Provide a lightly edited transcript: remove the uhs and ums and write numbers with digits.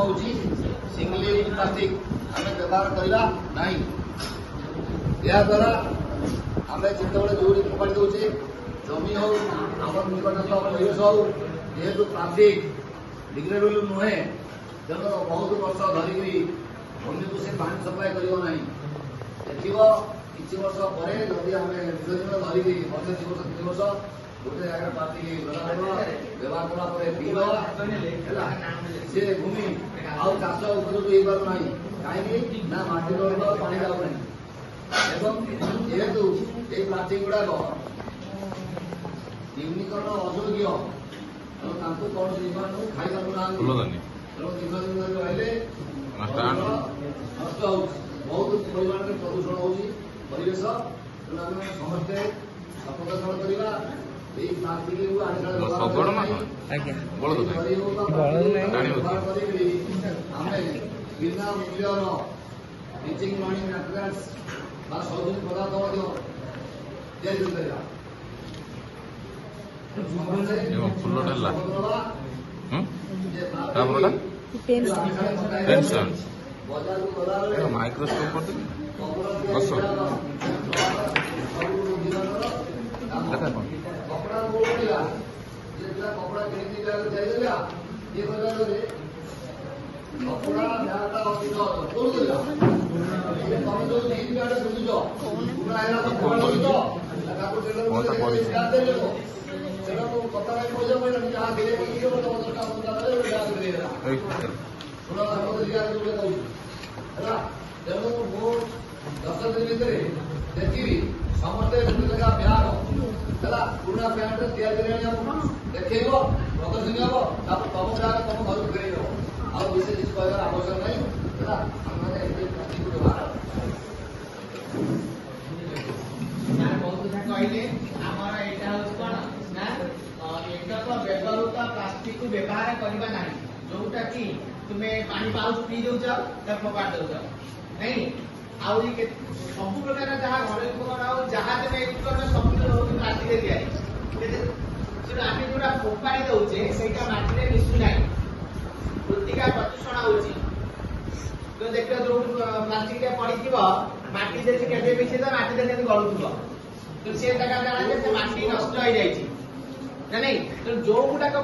होची single use plastic आम व्यवहार करवा ना। या द्वारा आम जिते जो फोपाड़ी दौचे जमी हो आम निकटस्थ परिवेश हो जेहेतु प्लास्टिक डिग्रेडेबल नुहे तेणु बहुत वर्ष धरिकी भूमि को से पानी सप्लाई कर देख किसी वर्ष पर जदि आम दीर्घ दिन धरिकी वर्ष 2 वर्ष 3 वर्ष गोटे जगह प्लास्टिक व्यवहार कला पीवा से भूमि आउ चाष उपयोग हो पार ना कहीं ना माटी तौर पानी जाऊना जेहेतु ये प्लास्टिक गुड़ाक न्यूनीकरण अयोग्य तेणु कौन जीवन खाई पाना तेणु दीर्घ दिन धरी रही नष्ट हो बहुत परिमाण में प्रदूषण होची परिवेश तेणु आम समस्ते सतर्क करवा प्लास्टिक बिना मूल्यर ब्लीचिंग लर्निंग मैटेरियल्स सौजन्य पदार्थ माइक्रोस्कोप कपड़ा ये कपड़ा तेणु मु 10 दिन भितर देखी समस्ते ब्याग है पुणा पैंट देखेब प्रदर्शनी हम तम ब्याग तुम घर फेर आ विशेष किसी कह आवश्यक नहीं व्यवहार कहले आमर यहाँ हूँ कौन ना एक तो व्यवहृत प्लास्टिक को व्यवहार करवा ना जोटा कि तुम्हें पानी पाउच पी दौच फोपाड़ दौच नहीं आउ सब प्रकार जहाँ घर उपकरण जहाँ तुम उपकरण सब प्लास्टिक या आम जो फोपाड़ी दौचे से माटी मिशुना मृत्तिका प्रदूषण हो देख जो प्लास्टिक पड़ी माटी जैसे केटे मिसे तो माटी देखते गलुव तो से जगह जाना माटी नष्ट हो जाए ना नहीं जो गुड़ाक